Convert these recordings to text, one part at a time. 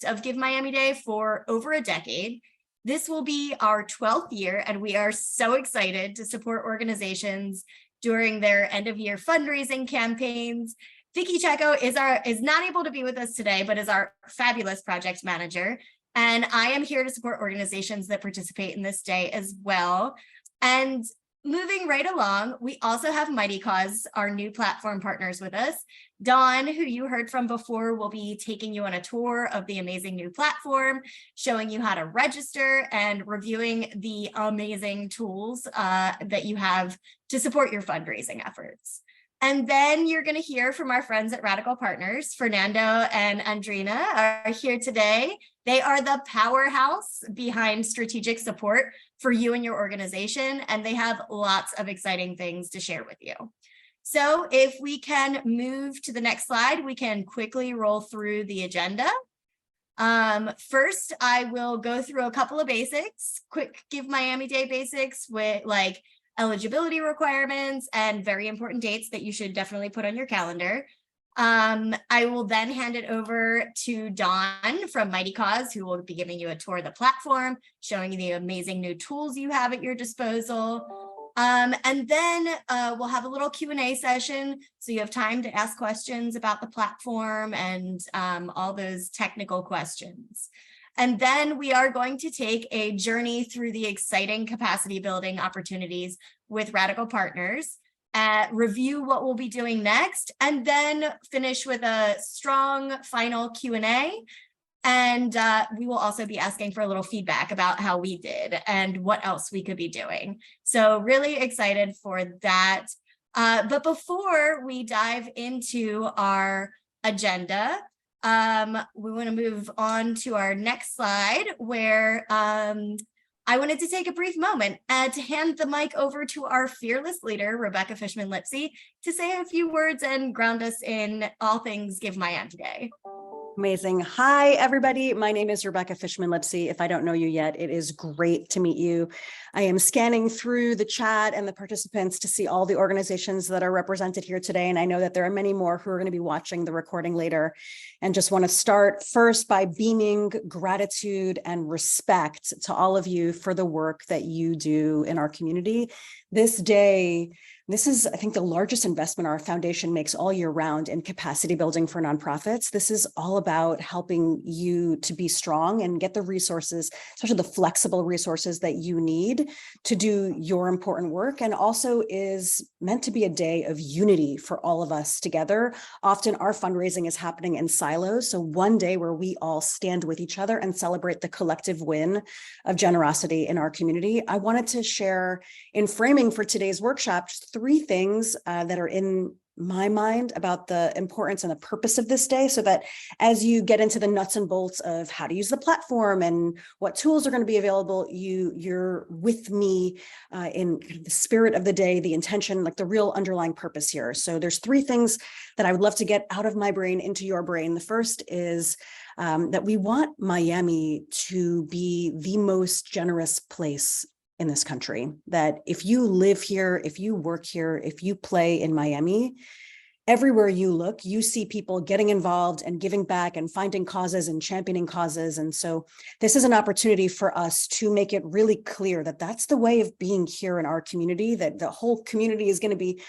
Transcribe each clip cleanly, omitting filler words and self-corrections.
of Give Miami Day for over a decade. This will be our 12th year, and we are so excited to support organizations during their end-of-year fundraising campaigns. Vicky Checo is not able to be with us today, but is our fabulous project manager. And I am here to support organizations that participate in this day as well. And moving right along, we also have Mighty Cause, our new platform partners with us. Dawn, who you heard from before, will be taking you on a tour of the amazing new platform, showing you how to register and reviewing the amazing tools that you have to support your fundraising efforts. And then you're going to hear from our friends at Radical Partners. Fernando and Andrina are here today. They are the powerhouse behind strategic support for you and your organization, and they have lots of exciting things to share with you. So if we can move to the next slide, we can quickly roll through the agenda. First, I will go through a couple of basics, quick Give Miami Day basics with like eligibility requirements and very important dates that you should definitely put on your calendar. I will then hand it over to Dawn from Mighty Cause, who will be giving you a tour of the platform, showing you the amazing new tools you have at your disposal. And then we'll have a little Q&A session, so you have time to ask questions about the platform and all those technical questions. And then we are going to take a journey through the exciting capacity building opportunities with Radical Partners, review what we'll be doing next, and then finish with a strong final Q&A. And we will also be asking for a little feedback about how we did and what else we could be doing. So really excited for that. But before we dive into our agenda, we want to move on to our next slide, where I wanted to take a brief moment to hand the mic over to our fearless leader, Rebecca Fishman-Lipsey, to say a few words and ground us in all things Give Miami Day. Amazing. Hi, everybody. My name is Rebecca Fishman-Lipsey. If I don't know you yet, it is great to meet you. I am scanning through the chat and the participants to see all the organizations that are represented here today. And I know that there are many more who are going to be watching the recording later. And just want to start first by beaming gratitude and respect to all of you for the work that you do in our community. This day, this is, I think, the largest investment our foundation makes all year round in capacity building for nonprofits. This is all about helping you to be strong and get the resources, especially the flexible resources that you need to do your important work, and also is meant to be a day of unity for all of us together. Often our fundraising is happening in silos, so one day where we all stand with each other and celebrate the collective win of generosity in our community. I wanted to share in framing for today's workshop 3 things that are in my mind about the importance and the purpose of this day, so that as you get into the nuts and bolts of how to use the platform and what tools are going to be available, you're with me in the spirit of the day, the intention, like the real underlying purpose here. So there's 3 things that I would love to get out of my brain into your brain. The first is that we want Miami to be the most generous place in this country, that if you live here, if you work here, if you play in Miami, everywhere you look, you see people getting involved and giving back and finding causes and championing causes. And so this is an opportunity for us to make it really clear that that's the way of being here in our community, that the whole community is going to be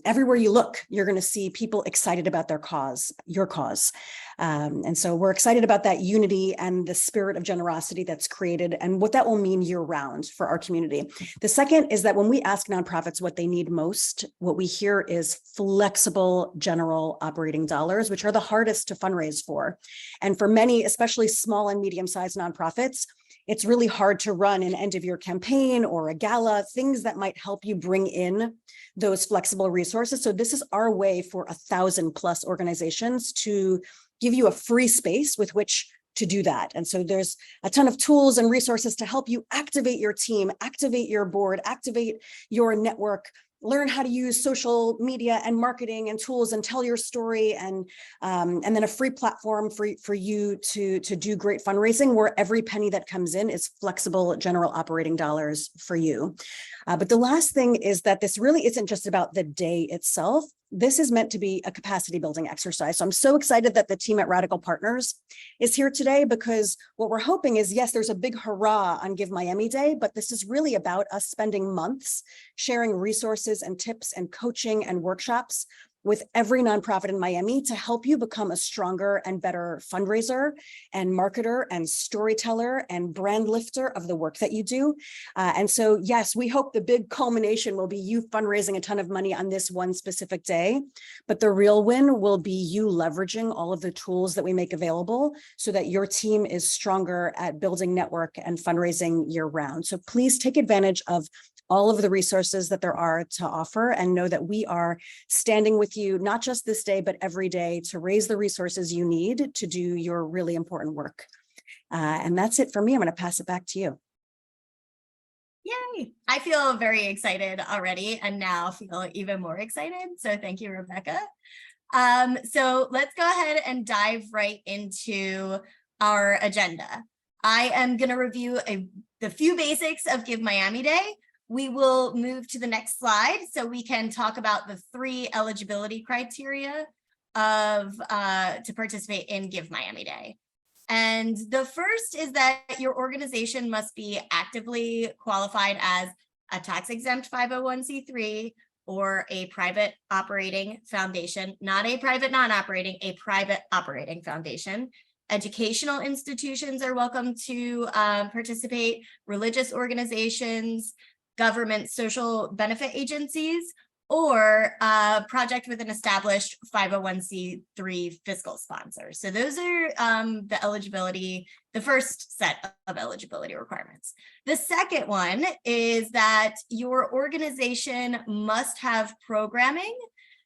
everywhere you look, you're going to see people excited about their cause, your cause. And so we're excited about that unity and the spirit of generosity that's created and what that will mean year round for our community. The second is that when we ask nonprofits what they need most, what we hear is flexible general operating dollars, which are the hardest to fundraise for. And for many, especially small and medium-sized nonprofits, it's really hard to run an end-of-year campaign or a gala, things that might help you bring in those flexible resources. So this is our way for 1,000+ organizations to give you a free space with which to do that. And so there's a ton of tools and resources to help you activate your team, activate your board, activate your network, learn how to use social media and marketing and tools and tell your story, and then a free platform for you to do great fundraising where every penny that comes in is flexible general operating dollars for you. But the last thing is that this really isn't just about the day itself. this is meant to be a capacity building exercise. So I'm so excited that the team at Radical Partners is here today, because what we're hoping is, yes, there's a big hurrah on Give Miami Day, but this is really about us spending months sharing resources and tips and coaching and workshops with every nonprofit in Miami to help you become a stronger and better fundraiser and marketer and storyteller and brand lifter of the work that you do. And so, yes, we hope the big culmination will be you fundraising a ton of money on this one specific day, but the real win will be you leveraging all of the tools that we make available so that your team is stronger at building network and fundraising year round. So please take advantage of all of the resources that there are to offer, and know that we are standing with you, not just this day, but every day, to raise the resources you need to do your really important work. And that's it for me. I'm going to pass it back to you. Yay! I feel very excited already, and now feel even more excited. So thank you, Rebecca. So let's go ahead and dive right into our agenda. I am going to review the few basics of Give Miami Day. We will move to the next slide so we can talk about the 3 eligibility criteria to participate in Give Miami Day. And the first is that your organization must be actively qualified as a tax-exempt 501c3 or a private operating foundation, not a private non-operating, a private operating foundation. Educational institutions are welcome to participate, religious organizations, government social benefit agencies, or a project with an established 501c3 fiscal sponsor. So those are the first set of eligibility requirements. The second one is that your organization must have programming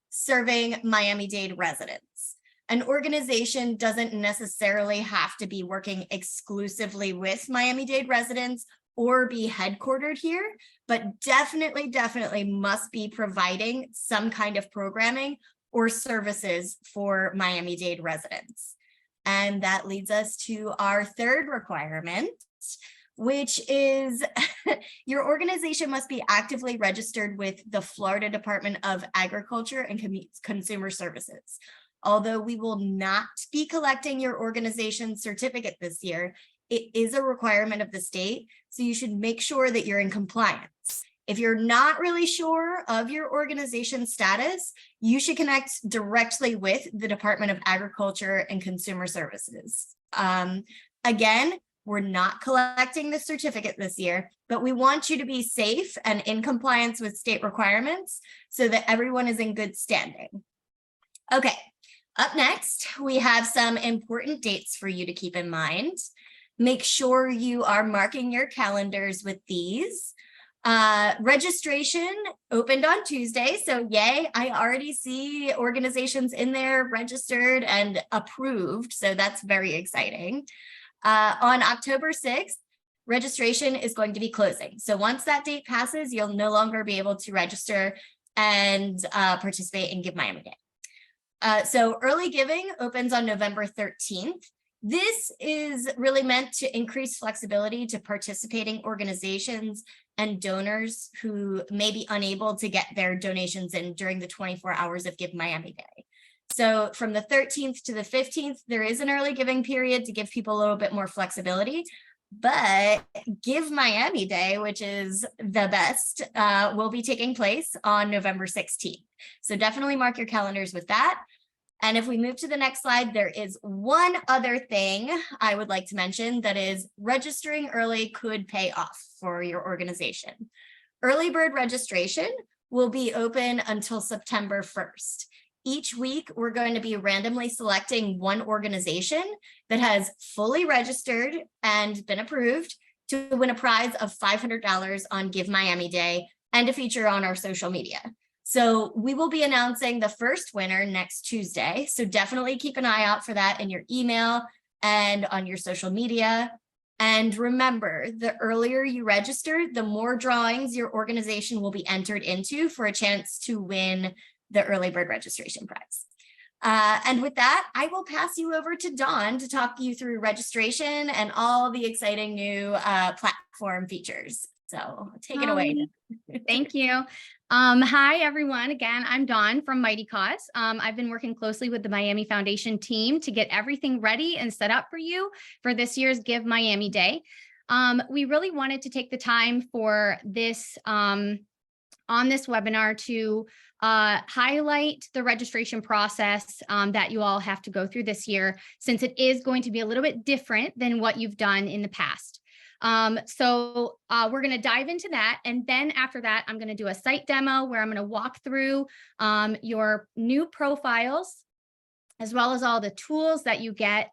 serving Miami-Dade residents. An organization doesn't necessarily have to be working exclusively with Miami-Dade residents or be headquartered here, but definitely must be providing some kind of programming or services for Miami-Dade residents. And that leads us to our third requirement, which is your organization must be actively registered with the Florida Department of Agriculture and Consumer Services. Although we will not be collecting your organization's certificate this year, it is a requirement of the state, so you should make sure that you're in compliance. If you're not really sure of your organization's status, you should connect directly with the Department of Agriculture and Consumer Services. Again, we're not collecting the certificate this year, but we want you to be safe and in compliance with state requirements so that everyone is in good standing. Okay, up next, we have some important dates for you to keep in mind. Make sure you are marking your calendars with these. Registration opened on Tuesday, so yay, I already see organizations in there registered and approved, so that's very exciting. On October 6th, registration is going to be closing. So once that date passes, you'll no longer be able to register and participate in Give Miami Day. So early giving opens on November 13th. This is really meant to increase flexibility to participating organizations and donors who may be unable to get their donations in during the 24 hours of Give Miami Day. So from the 13th to the 15th, there is an early giving period to give people a little bit more flexibility, but Give Miami Day, which is the best, will be taking place on November 16th. So definitely mark your calendars with that. And if we move to the next slide, there is one other thing I would like to mention, that is registering early could pay off for your organization. Early bird registration will be open until September 1st. Each week, we're going to be randomly selecting one organization that has fully registered and been approved to win a prize of $500 on Give Miami Day and a feature on our social media. So we will be announcing the first winner next Tuesday. So definitely keep an eye out for that in your email and on your social media. And remember, the earlier you register, the more drawings your organization will be entered into for a chance to win the early bird registration prize. And with that, I will pass you over to Dawn to talk you through registration and all the exciting new platform features. So take it away. Thank you. Hi, everyone. Again, I'm Dawn from Mighty Cause. I've been working closely with the Miami Foundation team to get everything ready and set up for you for this year's Give Miami Day. We really wanted to take the time for this on this webinar to highlight the registration process that you all have to go through this year, since it is going to be a little bit different than what you've done in the past. So we're going to dive into that. And then after that, I'm going to do a site demo where I'm going to walk through your new profiles, as well as all the tools that you get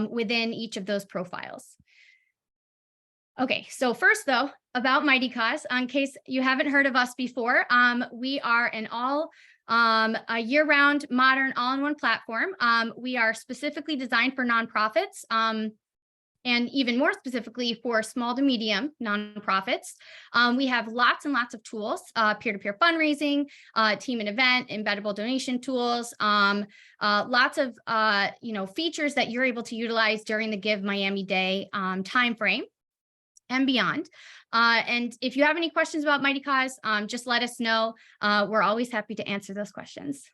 within each of those profiles. Okay, so first though, about Mighty Cause, in case you haven't heard of us before, we are an a year-round modern all-in-one platform. We are specifically designed for nonprofits, and even more specifically for small to medium nonprofits. We have lots and lots of tools, peer-to-peer fundraising, team and event, embeddable donation tools, lots of features that you're able to utilize during the Give Miami Day timeframe and beyond. And if you have any questions about Mighty Cause, just let us know. We're always happy to answer those questions.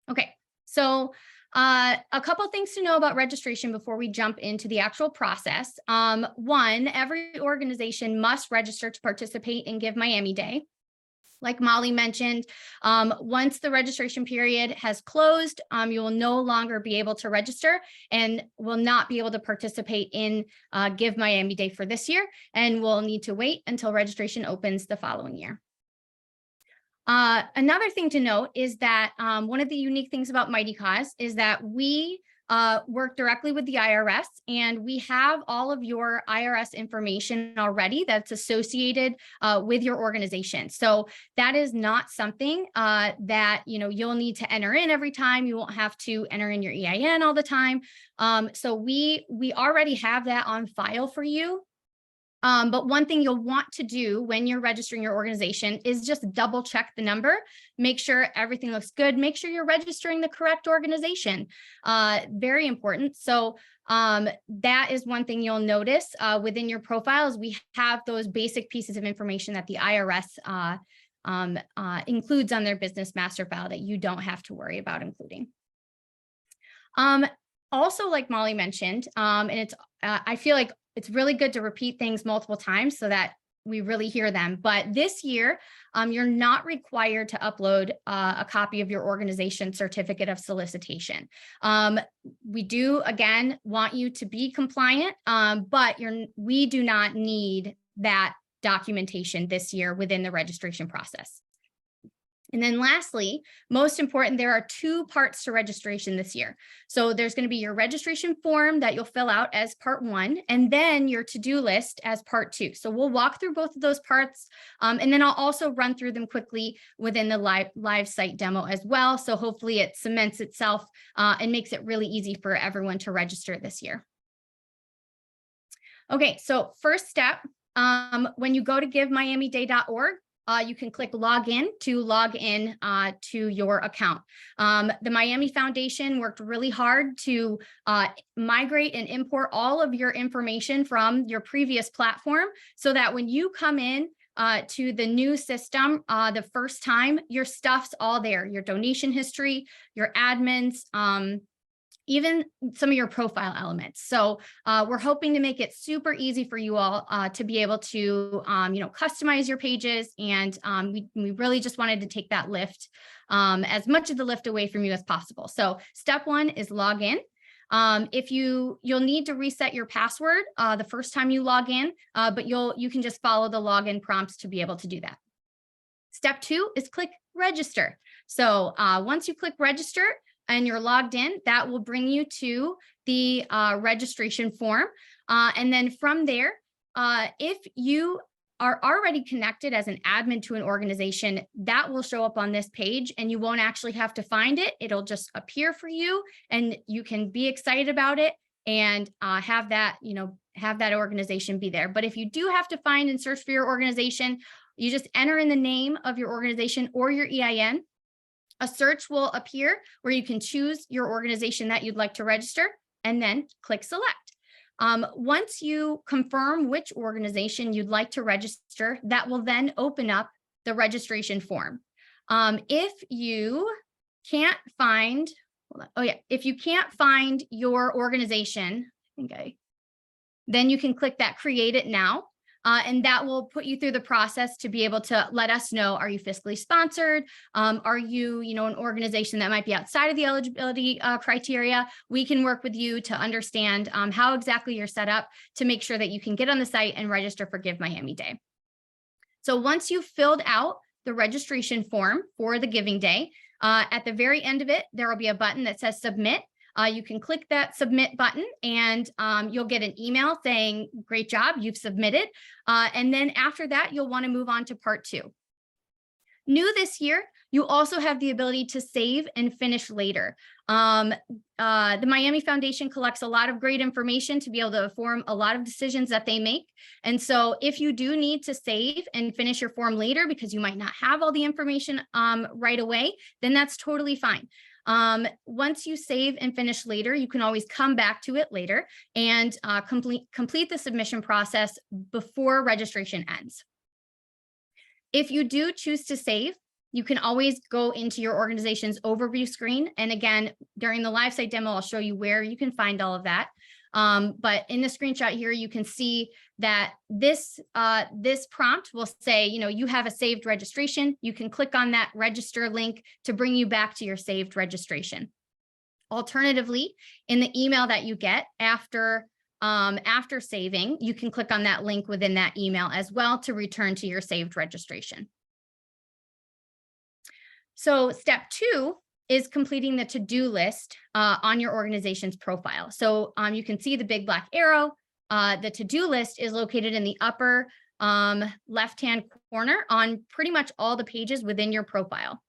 Okay, so a couple things to know about registration before we jump into the actual process. One, every organization must register to participate in Give Miami Day. Like Molly mentioned, once the registration period has closed, you will no longer be able to register and will not be able to participate in Give Miami Day for this year, and will need to wait until registration opens the following year. Another thing to note is that one of the unique things about Mighty Cause is that we work directly with the IRS, and we have all of your IRS information already that's associated with your organization. So that is not something that you'll need to enter in every time. You won't have to enter in your EIN all the time. So we already have that on file for you. But one thing you'll want to do when you're registering your organization is just double check the number, make sure everything looks good, make sure you're registering the correct organization. Very important. So that is one thing you'll notice within your profiles. We have those basic pieces of information that the IRS includes on their business master file that you don't have to worry about including. Also, like Molly mentioned, and I feel like it's really good to repeat things multiple times so that we really hear them. But this year, you're not required to upload a copy of your organization certificate of solicitation. We do, again, want you to be compliant, but we do not need that documentation this year within the registration process. And then lastly, most important, there are two parts to registration this year. So there's going to be your registration form that you'll fill out as part one, and then your to-do list as part two. So we'll walk through both of those parts, and then I'll also run through them quickly within the live site demo as well. So hopefully it cements itself and makes it really easy for everyone to register this year. Okay, so first step, when you go to givemiamiday.org, you can click login to log in to your account. The Miami Foundation worked really hard to migrate and import all of your information from your previous platform so that when you come in to the new system the first time, your stuff's all there, your donation history, your admins, even some of your profile elements. So we're hoping to make it super easy for you all to be able to, customize your pages. And we really just wanted to take that lift, as much of the lift away from you as possible. So step one is log in. You'll need to reset your password the first time you log in, but you can just follow the login prompts to be able to do that. Step two is click register. So once you click register, and you're logged in, that will bring you to the registration form. And then from there, if you are already connected as an admin to an organization, that will show up on this page and you won't actually have to find it. It'll just appear for you and you can be excited about it and have that organization be there. But if you do have to find and search for your organization, you just enter in the name of your organization or your EIN. A search will appear where you can choose your organization that you'd like to register and then click select. Once you confirm which organization you'd like to register, that will then open up the registration form. If you can't find, if you can't find your organization, then you can click that Create It Now. And that will put you through the process to be able to let us know, are you fiscally sponsored? Are you, an organization that might be outside of the eligibility criteria? We can work with you to understand how exactly you're set up to make sure that you can get on the site and register for Give Miami Day. So once you've filled out the registration form for the Giving Day, at the very end of it, there will be a button that says Submit. You can click that submit button and you'll get an email saying, great job, you've submitted. And then after that, you'll want to move on to part 2. New this year, you also have the ability to save and finish later. The Miami Foundation collects a lot of great information to be able to inform a lot of decisions that they make. And so if you do need to save and finish your form later because you might not have all the information right away, then that's totally fine. Once you save and finish later, you can always come back to it later and complete the submission process before registration ends. If you do choose to save, you can always go into your organization's overview screen. And again, during the live site demo, I'll show you where you can find all of that. But in the screenshot here, you can see that this prompt will say, you have a saved registration. You can click on that register link to bring you back to your saved registration. Alternatively, in the email that you get after saving, you can click on that link within that email as well to return to your saved registration. So step 2 is completing the to-do list on your organization's profile. So you can see the big black arrow. The to-do list is located in the upper left-hand corner on pretty much all the pages within your profile.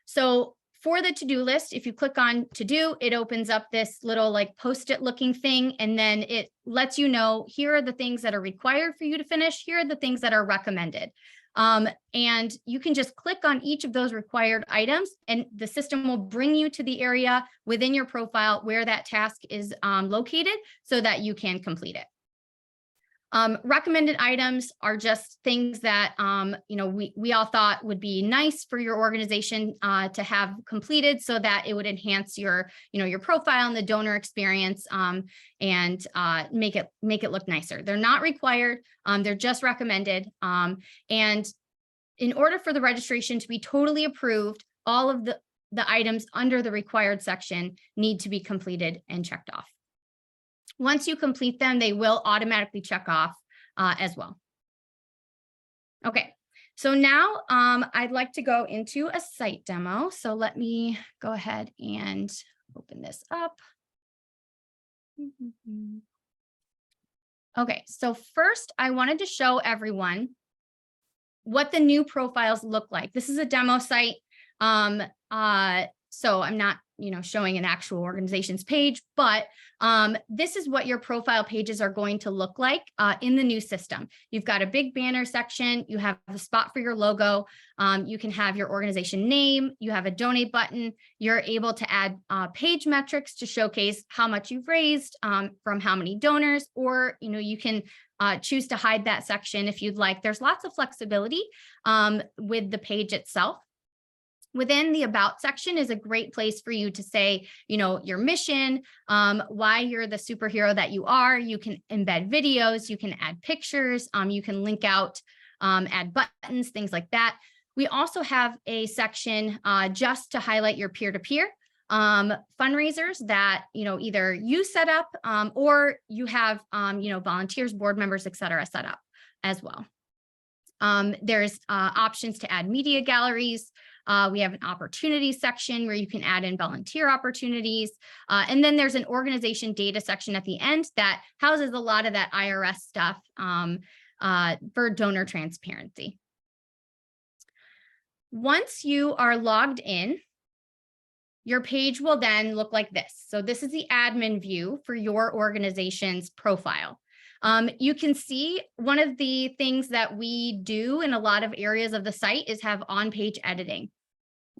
So for the to-do list, if you click on to-do, it opens up this little Post-it looking thing, and then it lets you know, here are the things that are required for you to finish. Here are the things that are recommended. And you can just click on each of those required items and the system will bring you to the area within your profile where that task is located so that you can complete it. Recommended items are just things that, we all thought would be nice for your organization to have completed so that it would enhance your profile and the donor experience and make it look nicer. They're not required. They're just recommended. And in order for the registration to be totally approved, all of the items under the required section need to be completed and checked off. Once you complete them, they will automatically check off as well. Okay, so now I'd like to go into a site demo. So let me go ahead and open this up. Okay, so first I wanted to show everyone what the new profiles look like. This is a demo site. So I'm not, showing an actual organization's page, but this is what your profile pages are going to look like in the new system. You've got a big banner section. You have a spot for your logo. You can have your organization name. You have a donate button. You're able to add page metrics to showcase how much you've raised from how many donors, or, you can choose to hide that section if you'd like. There's lots of flexibility with the page itself. Within the About section is a great place for you to say, your mission, why you're the superhero that you are. You can embed videos, you can add pictures, you can link out, add buttons, things like that. We also have a section just to highlight your peer-to-peer fundraisers that, either you set up or you have, volunteers, board members, et cetera, set up as well. There's options to add media galleries. We have an opportunity section where you can add in volunteer opportunities. And then there's an organization data section at the end that houses a lot of that IRS stuff for donor transparency. Once you are logged in, your page will then look like this. So this is the admin view for your organization's profile. You can see one of the things that we do in a lot of areas of the site is have on-page editing.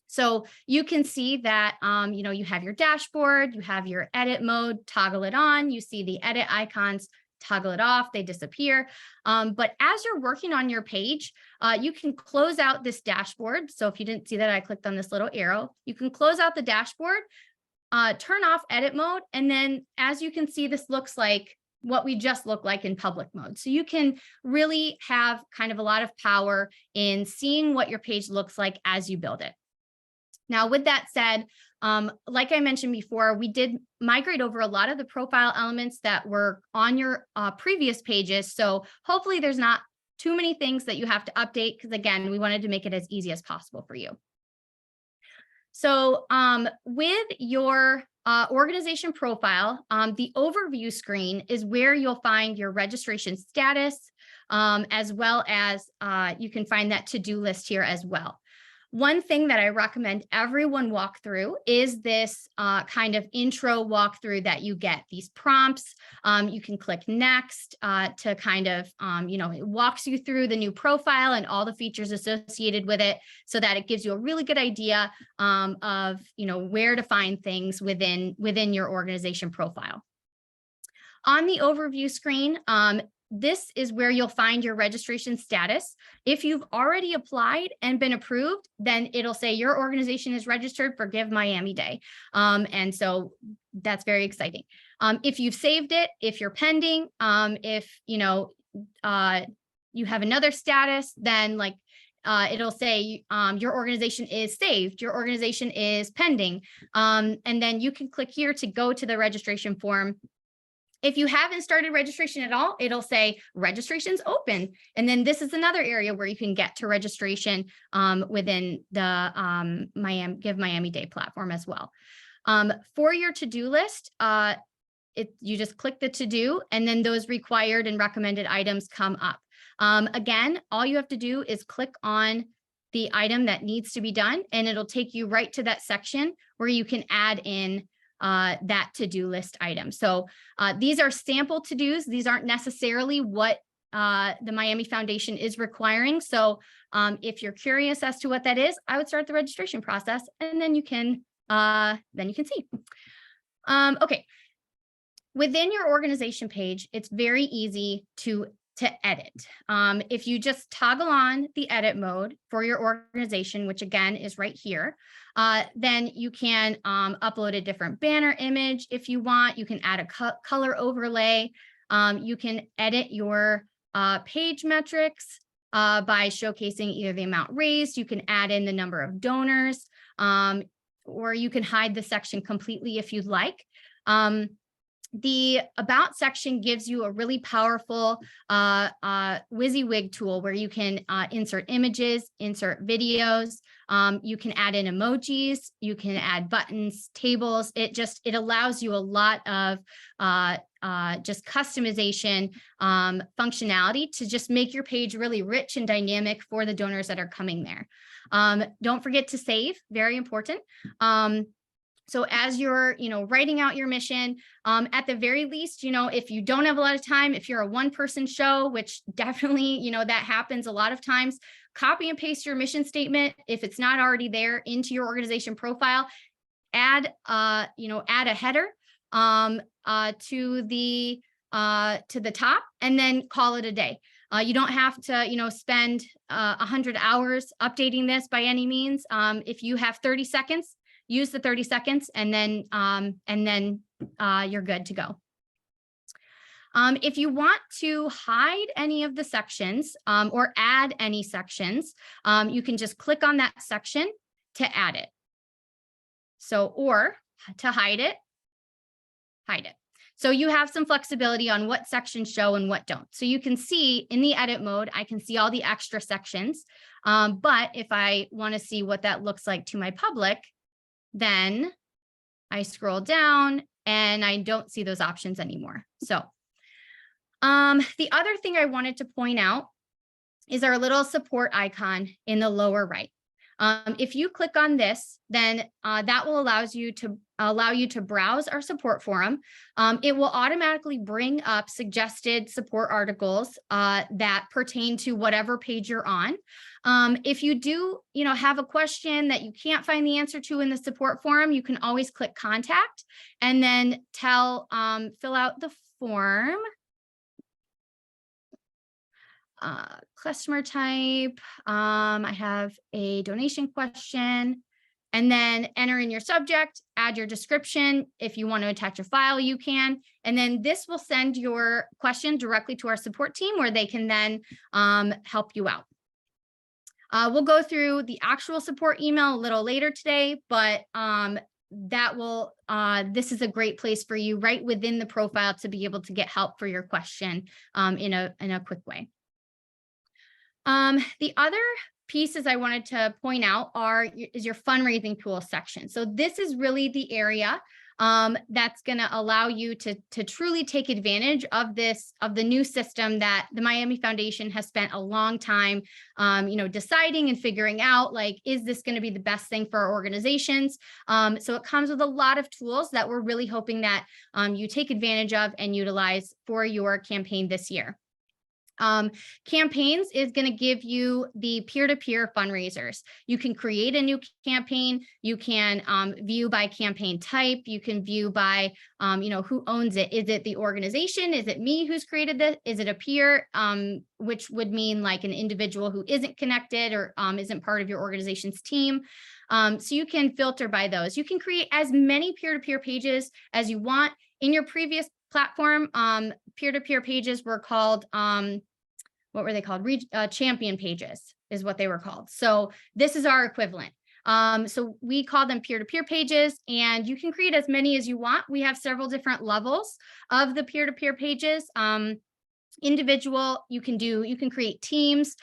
So you can see that, you have your dashboard, you have your edit mode, toggle it on, you see the edit icons, toggle it off, they disappear. But as you're working on your page, you can close out this dashboard. So if you didn't see that, I clicked on this little arrow. You can close out the dashboard, turn off edit mode. And then as you can see, this looks like what we just look like in public mode. So you can really have kind of a lot of power in seeing what your page looks like as you build it. Now, with that said, like I mentioned before, we did migrate over a lot of the profile elements that were on your previous pages. So hopefully there's not too many things that you have to update, because again, we wanted to make it as easy as possible for you. So with your organization profile, the overview screen is where you'll find your registration status, as well as you can find that to-do list here as well. One thing that I recommend everyone walk through is this kind of intro walkthrough that you get, these prompts. You can click next to kind of, it walks you through the new profile and all the features associated with it, so that it gives you a really good idea of, where to find things within your organization profile. On the overview screen, this is where you'll find your registration status. If you've already applied and been approved, then it'll say your organization is registered for Give Miami Day. And so that's very exciting. If you've saved it, if you're pending, if you have another status, then it'll say your organization is saved, your organization is pending. And then you can click here to go to the registration form. If you haven't started registration at all, it'll say registration's open. And then this is another area where you can get to registration within the Give Miami Day platform as well. For your to-do list, you just click the to-do, and then those required and recommended items come up. Again, all you have to do is click on the item that needs to be done, and it'll take you right to that section where you can add in that to-do list item. So these are sample to-dos. These aren't necessarily what the Miami Foundation is requiring. So if you're curious as to what that is, I would start the registration process, and then you can see. Okay. Within your organization page, it's very easy to edit. If you just toggle on the edit mode for your organization, which again is right here, then you can upload a different banner image if you want. You can add a color overlay. You can edit your page metrics by showcasing either the amount raised. You can add in the number of donors, or you can hide the section completely if you'd like. The About section gives you a really powerful WYSIWYG tool where you can insert images, insert videos. You can add in emojis, you can add buttons, tables. It allows you a lot of just customization functionality to just make your page really rich and dynamic for the donors that are coming there. Don't forget to save, very important. So as you're, writing out your mission, at the very least, if you don't have a lot of time, if you're a one-person show, which definitely, that happens a lot of times, copy and paste your mission statement if it's not already there into your organization profile. Add a header to the top, and then call it a day. You don't have to, spend 100 hours updating this by any means. If you have 30 seconds. Use the 30 seconds, and then you're good to go. If you want to hide any of the sections or add any sections, you can just click on that section to add it. So, or to hide it. So you have some flexibility on what sections show and what don't. So you can see in the edit mode, I can see all the extra sections. But if I want to see what that looks like to my public, then I scroll down and I don't see those options anymore. So the other thing I wanted to point out is our little support icon in the lower right. If you click on this, then that will allow you allow you to browse our support forum. It will automatically bring up suggested support articles that pertain to whatever page you're on. If you do, have a question that you can't find the answer to in the support forum, you can always click contact and then fill out the form. Customer type, I have a donation question, and then enter in your subject, add your description. If you want to attach a file, you can, and then this will send your question directly to our support team where they can then help you out. We'll go through the actual support email a little later today, but this is a great place for you right within the profile to be able to get help for your question in a quick way. The other pieces I wanted to point out is your fundraising tool section. So this is really the area that's going to allow you to truly take advantage of the new system that the Miami Foundation has spent a long time, deciding and figuring out, like, is this going to be the best thing for our organizations? So it comes with a lot of tools that we're really hoping that you take advantage of and utilize for your campaign this year. Campaigns is going to give you the peer-to-peer fundraisers. You can create a new campaign. You can view by campaign type. You can view by, who owns it. Is it the organization? Is it me who's created this? Is it a peer, which would mean like an individual who isn't connected or isn't part of your organization's team. So you can filter by those. You can create as many peer-to-peer pages as you want. In your previous platform, peer-to-peer pages were called, what were they called? Champion pages is what they were called. So this is our equivalent. So we call them peer-to-peer pages, and you can create as many as you want. We have several different levels of the peer-to-peer pages. Individual, you can create teams,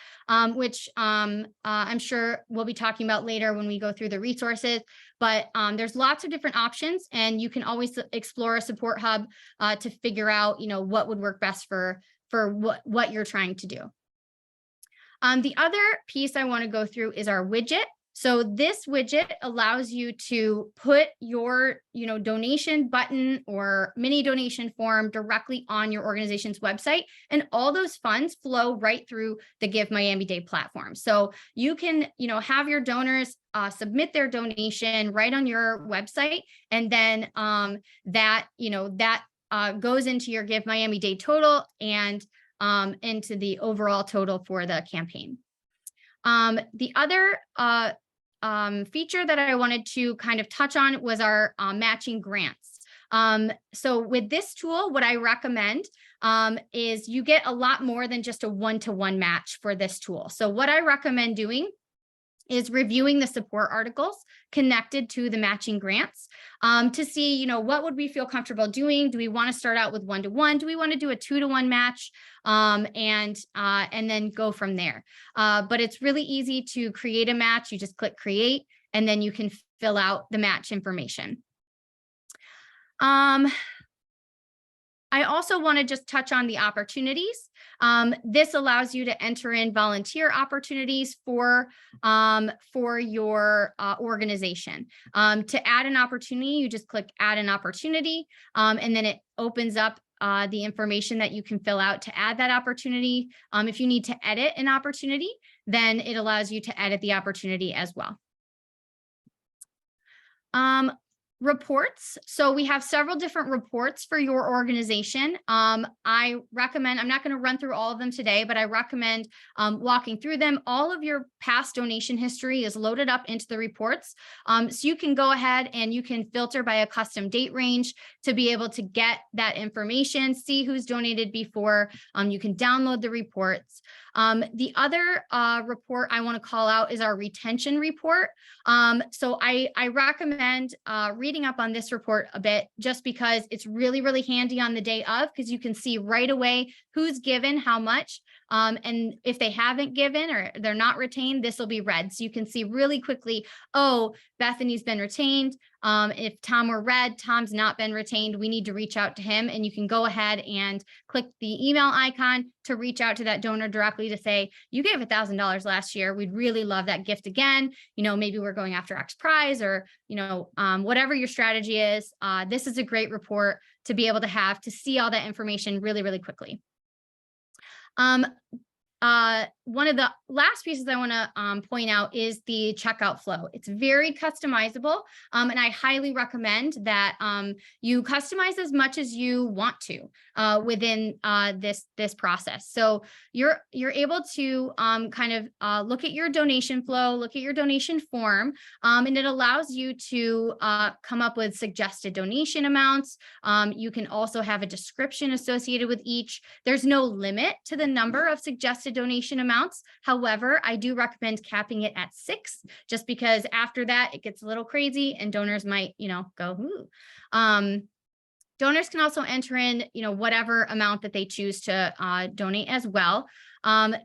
which I'm sure we'll be talking about later when we go through the resources, but there's lots of different options, and you can always explore a support hub to figure out, what would work best for what you're trying to do. The other piece I want to go through is our widget. So this widget allows you to put your, donation button or mini donation form directly on your organization's website, and all those funds flow right through the Give Miami Day platform. So you can, have your donors submit their donation right on your website, and then that goes into your Give Miami Day total and into the overall total for the campaign. The other feature that I wanted to kind of touch on was our matching grants. So with this tool, what I recommend is you get a lot more than just a one-to-one match for this tool. So what I recommend doing is reviewing the support articles connected to the matching grants to see, what would we feel comfortable doing? Do we want to start out with 1-to-1? Do we want to do a 2-to-1 match? And then go from there. But it's really easy to create a match. You just click create, and then you can fill out the match information. I also want to just touch on the opportunities. This allows you to enter in volunteer opportunities for your organization. To add an opportunity, you just click add an opportunity, and then it opens up the information that you can fill out to add that opportunity. If you need to edit an opportunity, then it allows you to edit the opportunity as well. Reports. So we have several different reports for your organization. I recommend, I'm not going to run through all of them today, but I recommend walking through them. All of your past donation history is loaded up into the reports. So you can go ahead and you can filter by a custom date range to be able to get that information, see who's donated before. You can download the reports. The other report I want to call out is our retention report. So I recommend reading up on this report a bit, just because it's really, really handy on the day of, because you can see right away who's given how much. And if they haven't given or they're not retained, this will be red. So you can see really quickly, oh, Bethany's been retained. If Tom were red, Tom's not been retained, we need to reach out to him, and you can go ahead and click the email icon to reach out to that donor directly to say, you gave $1,000 last year. We'd really love that gift again. Maybe we're going after X prize, or, whatever your strategy is. This is a great report to be able to have to see all that information really, really quickly. One of the last pieces I want to point out is the checkout flow. It's very customizable, and I highly recommend that you customize as much as you want to within this process. So you're able to kind of look at your donation flow, look at your donation form, and it allows you to come up with suggested donation amounts. You can also have a description associated with each. There's no limit to the number of suggested donation amounts. However, I do recommend capping it at 6, just because after that it gets a little crazy and donors might, go, ooh. Donors can also enter in, whatever amount that they choose to donate as well.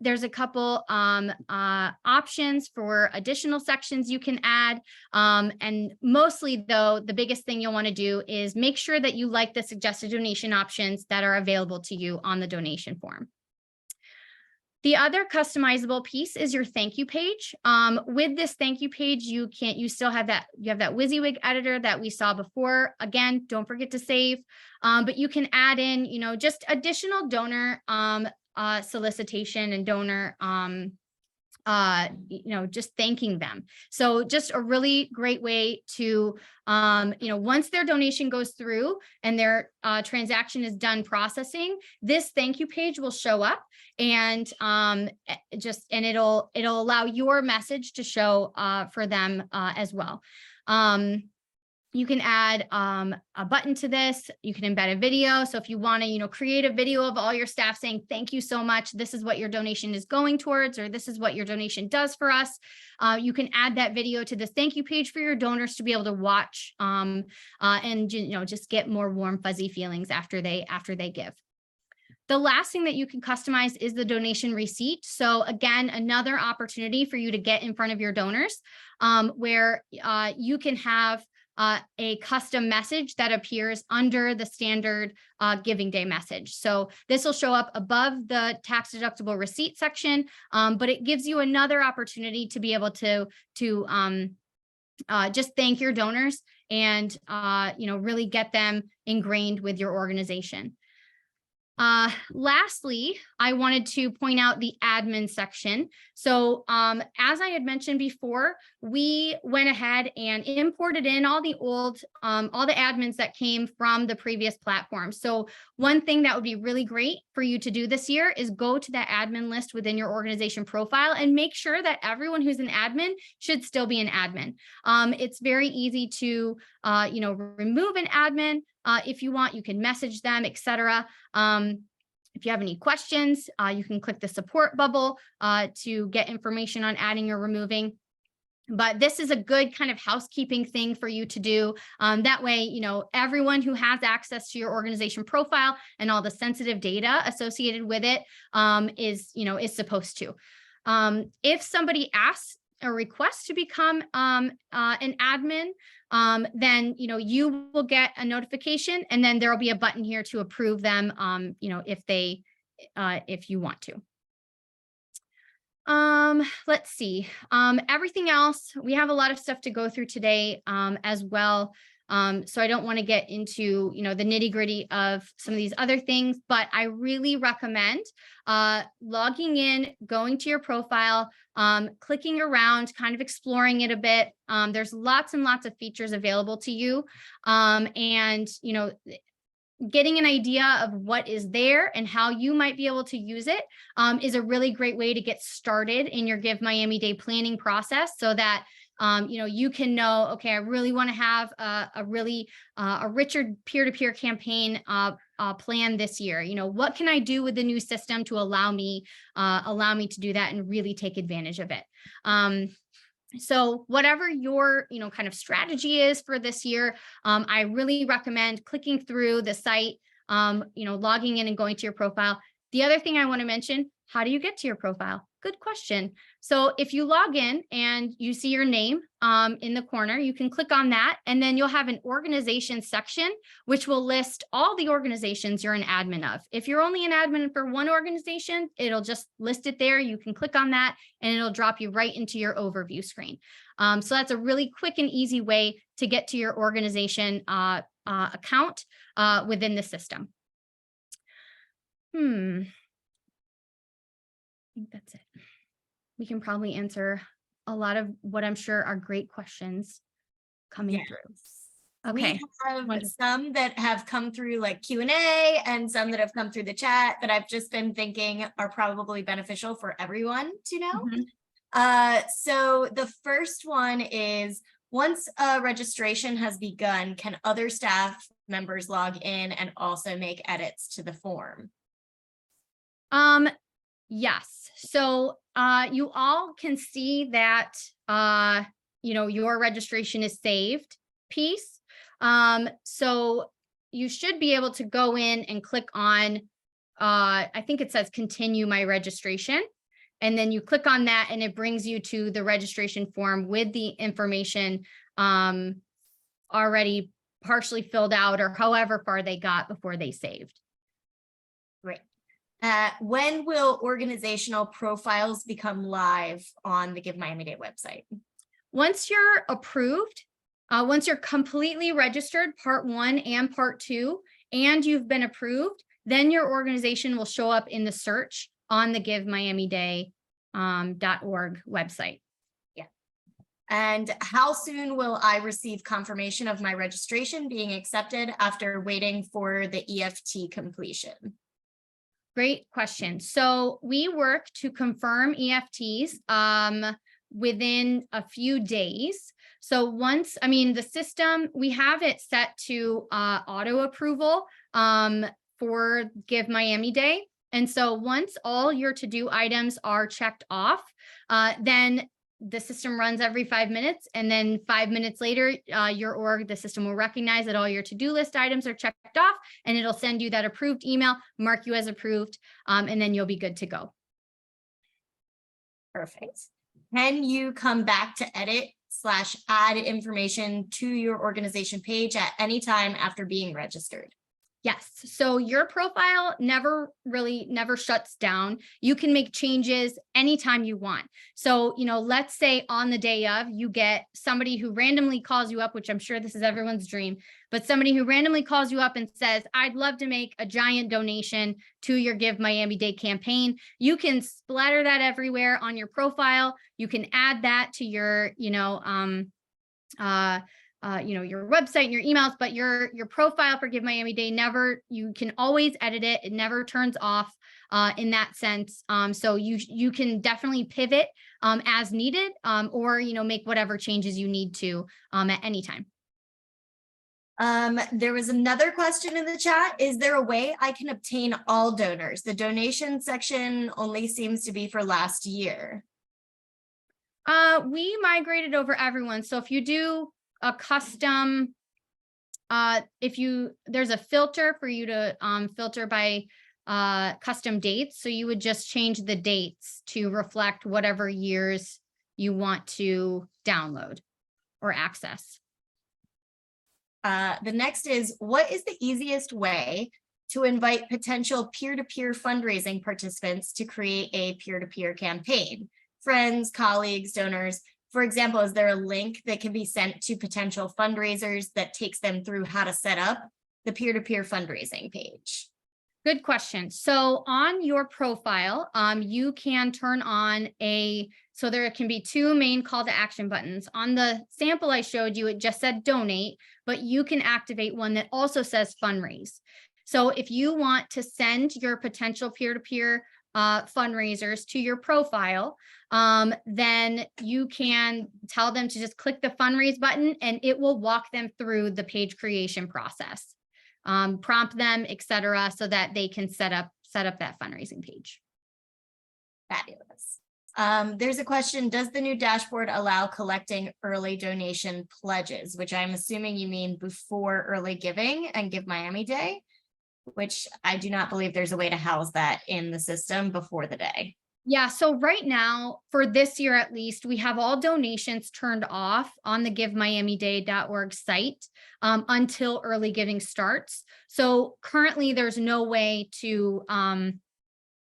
There's a couple options for additional sections you can add. And mostly though, the biggest thing you'll want to do is make sure that you like the suggested donation options that are available to you on the donation form. The other customizable piece is your thank you page. With this thank you page, you still have that, you have that WYSIWYG editor that we saw before. Again, don't forget to save, but you can add in, just additional donor solicitation and donor just thanking them. So just a really great way to, once their donation goes through and their transaction is done processing, this thank you page will show up, and it'll allow your message to show for them as well. You can add a button to this. You can embed a video. So if you want to, create a video of all your staff saying, thank you so much, this is what your donation is going towards, or this is what your donation does for us. You can add that video to this thank you page for your donors to be able to watch and, just get more warm, fuzzy feelings after they give. The last thing that you can customize is the donation receipt. So again, another opportunity for you to get in front of your donors, where you can have a custom message that appears under the standard giving day message. So this will show up above the tax deductible receipt section, but it gives you another opportunity to be able to just thank your donors and really get them ingrained with your organization. Lastly, I wanted to point out the admin section. So as I had mentioned before, we went ahead and imported in all the old, all the admins that came from the previous platform. So one thing that would be really great for you to do this year is go to that admin list within your organization profile and make sure that everyone who's an admin should still be an admin. It's very easy to, remove an admin. If you want, you can message them, etc. If you have any questions, you can click the support bubble to get information on adding or removing. But this is a good kind of housekeeping thing for you to do. That way, everyone who has access to your organization profile and all the sensitive data associated with it is supposed to. If somebody asks a request to become an admin, then you will get a notification, and then there will be a button here to approve them if you want to. Let's see. Everything else, we have a lot of stuff to go through today as well. So I don't want to get into, the nitty gritty of some of these other things, but I really recommend logging in, going to your profile, clicking around, kind of exploring it a bit. There's lots and lots of features available to you. And, getting an idea of what is there and how you might be able to use it is a really great way to get started in your Give Miami Day planning process, so that you can know, okay, I really want to have a richer peer-to-peer campaign plan this year. What can I do with the new system to allow me to do that and really take advantage of it? So whatever your, kind of strategy is for this year, I really recommend clicking through the site, logging in and going to your profile. The other thing I want to mention, how do you get to your profile? Good question. So if you log in and you see your name in the corner, you can click on that, and then you'll have an organization section, which will list all the organizations you're an admin of. If you're only an admin for one organization, it'll just list it there. You can click on that and it'll drop you right into your overview screen. So that's a really quick and easy way to get to your organization account within the system. I think that's it. We can probably answer a lot of what I'm sure are great questions coming through. Okay. We have some that have come through like Q&A and some that have come through the chat that I've just been thinking are probably beneficial for everyone to know. So the first one is, once a registration has begun, can other staff members log in and also make edits to the form? Yes. So you all can see that your registration is saved piece. So you should be able to go in and click on I think it says continue my registration. And then you click on that and it brings you to the registration form with the information already partially filled out, or however far they got before they saved. Great. When will organizational profiles become live on the Give Miami Day website? Once you're approved, once you're completely registered, part 1 and part 2, and you've been approved, then your organization will show up in the search on the GiveMiamiDay.org website. Yeah. And how soon will I receive confirmation of my registration being accepted after waiting for the EFT completion? Great question. So we work to confirm EFTs within a few days. So once, the system, we have it set to auto approval for Give Miami Day. And so once all your to-do items are checked off, then the system runs every 5 minutes, and then 5 minutes later, the system will recognize that all your to-do list items are checked off, and it'll send you that approved email, mark you as approved, and then you'll be good to go. Perfect. Can you come back to edit/add information to your organization page at any time after being registered? Yes. So your profile never shuts down. You can make changes anytime you want. So, let's say on the day of, you get somebody who randomly calls you up, which I'm sure this is everyone's dream, but somebody who randomly calls you up and says, I'd love to make a giant donation to your Give Miami Day campaign. You can splatter that everywhere on your profile. You can add that to your, your website and your emails, but your profile for Give Miami Day you can always edit it. It never turns off in that sense. So you can definitely pivot as needed, or, make whatever changes you need to at any time. There was another question in the chat. Is there a way I can obtain all donors? The donation section only seems to be for last year. We migrated over everyone. So if you do a custom, there's a filter for you to filter by custom dates. So you would just change the dates to reflect whatever years you want to download or access. The next is, what is the easiest way to invite potential peer-to-peer fundraising participants to create a peer-to-peer campaign? Friends, colleagues, donors. For example, is there a link that can be sent to potential fundraisers that takes them through how to set up the peer-to-peer fundraising page? Good question. So on your profile, you can turn on so there can be 2 main call to action buttons. On the sample I showed you, it just said donate, but you can activate one that also says fundraise. So if you want to send your potential peer-to-peer fundraisers to your profile, then you can tell them to just click the fundraise button and it will walk them through the page creation process, prompt them, etc., so that they can set up that fundraising page. Fabulous. There's a question, does the new dashboard allow collecting early donation pledges, which I'm assuming you mean before early giving and Give Miami Day, which I do not believe there's a way to house that in the system before the day. Yeah, so right now, for this year at least, we have all donations turned off on the givemiamiday.org site until early giving starts. So currently, there's no way to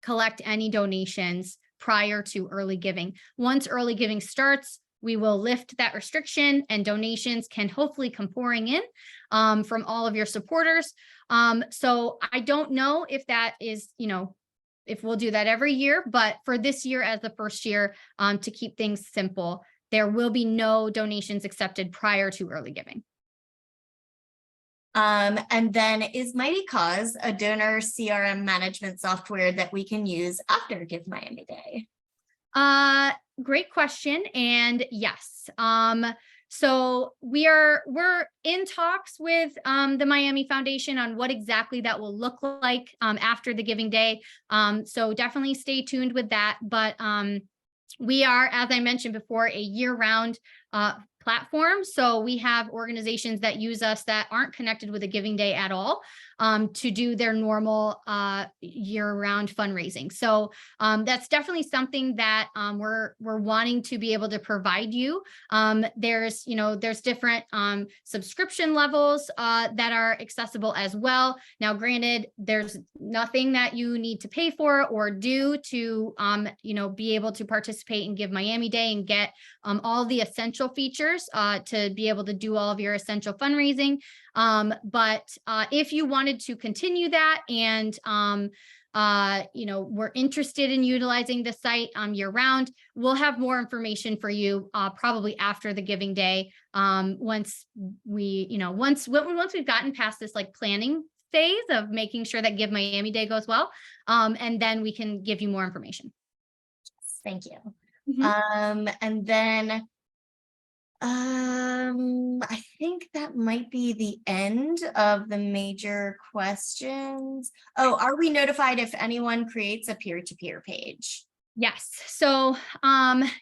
collect any donations prior to early giving. Once early giving starts, we will lift that restriction and donations can hopefully come pouring in from all of your supporters. So I don't know if that is, if we'll do that every year, but for this year as the first year, to keep things simple, there will be no donations accepted prior to early giving. And then is Mighty Cause a donor CRM management software that we can use after Give Miami Day? Great question. And yes, so we're in talks with the Miami Foundation on what exactly that will look like after the giving day. So definitely stay tuned with that. But we are, as I mentioned before, a year-round platform. So we have organizations that use us that aren't connected with a giving day at all to do their normal year-round fundraising. So that's definitely something that we're wanting to be able to provide you. There's different subscription levels that are accessible as well. Now, granted, there's nothing that you need to pay for or do to be able to participate in Give Miami Day and get all the essential features to be able to do all of your essential fundraising. But if you wanted to continue that and we're interested in utilizing the site year round, we'll have more information for you probably after the giving day. Once we've gotten past this like planning phase of making sure that Give Miami Day goes well, and then we can give you more information. Thank you. Mm-hmm. And then I think that might be the end of the major questions. Oh, are we notified if anyone creates a peer-to-peer page? Yes. So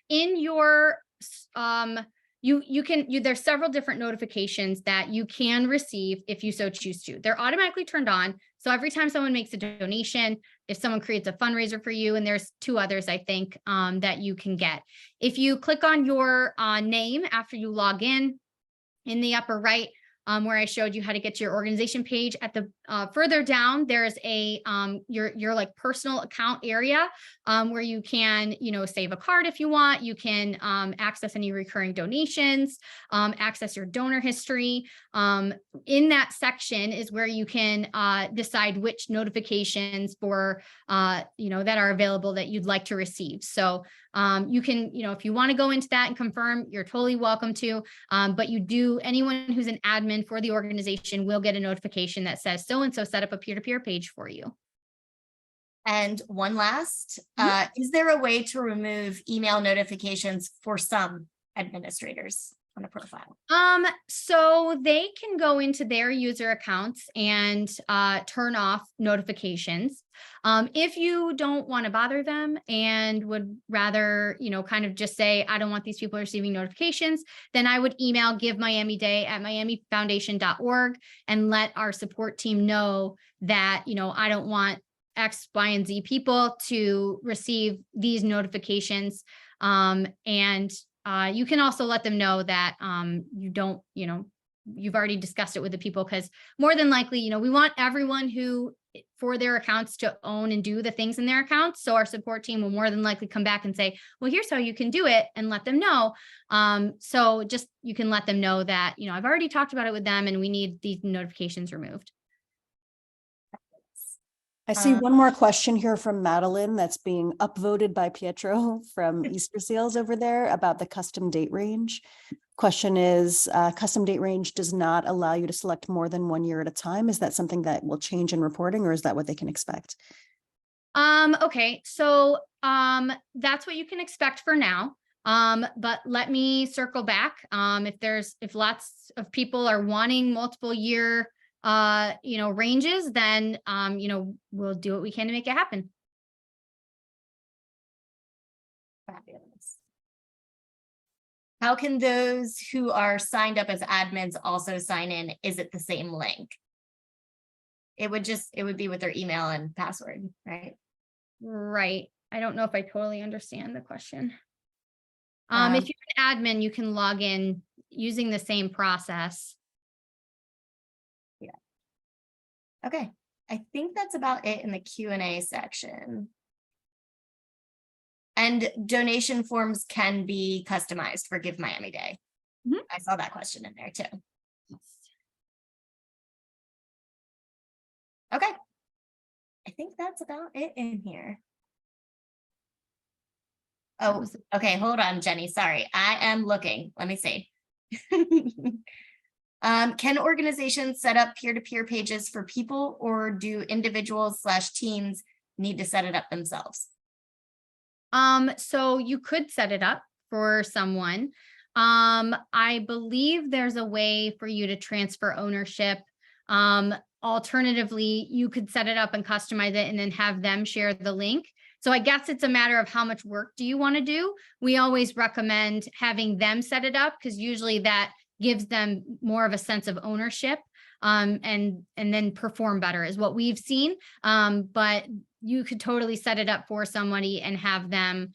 in your there's several different notifications that you can receive if you so choose to. They're automatically turned on. So every time someone makes a donation, if someone creates a fundraiser for you, and there's 2 others, I think, that you can get. If you click on your name after you log in the upper right, where I showed you how to get to your organization page, at the further down, there's a your like personal account area where you can save a card if you want. You can access any recurring donations, access your donor history. In that section is where you can decide which notifications for that are available that you'd like to receive. So you can, if you want to go into that and confirm, you're totally welcome to. But anyone who's an admin for the organization will get a notification that says so-and-so set up a peer-to-peer page for you. And one last, is there a way to remove email notifications for some administrators on a profile? So they can go into their user accounts and turn off notifications. If you don't want to bother them and would rather, kind of just say, I don't want these people receiving notifications, then I would email givemiamiday@miamifoundation.org and let our support team know that, I don't want X, Y, and Z people to receive these notifications. And you can also let them know that you don't, you've already discussed it with the people, because more than likely, we want everyone for their accounts to own and do the things in their accounts. So our support team will more than likely come back and say, well, here's how you can do it, and let them know. So just, you can let them know that, I've already talked about it with them and we need these notifications removed. I see one more question here from Madeline that's being upvoted by Pietro from Easter Seals over there about the custom date range. Question is, custom date range does not allow you to select more than 1 year at a time. Is that something that will change in reporting, or is that what they can expect? Okay, so that's what you can expect for now. But let me circle back. If lots of people are wanting multiple year ranges, then we'll do what we can to make it happen. Fabulous. How can those who are signed up as admins also sign in? Is it the same link? It would be with their email and password, right? Right. I don't know if I totally understand the question. Um, If you're an admin, you can log in using the same process. Okay, I think that's about it in the Q&A section. And donation forms can be customized for Give Miami Day. Mhm. I saw that question in there too. Okay. I think that's about it in here. That Oh, was- okay, hold on, Jenny. Sorry, I am looking. Let me see. Can organizations set up peer-to-peer pages for people, or do individuals/teams need to set it up themselves? So you could set it up for someone. I believe there's a way for you to transfer ownership. Alternatively, you could set it up and customize it and then have them share the link. So I guess it's a matter of how much work do you want to do? We always recommend having them set it up because usually that gives them more of a sense of ownership, and then perform better is what we've seen. But you could totally set it up for somebody and have them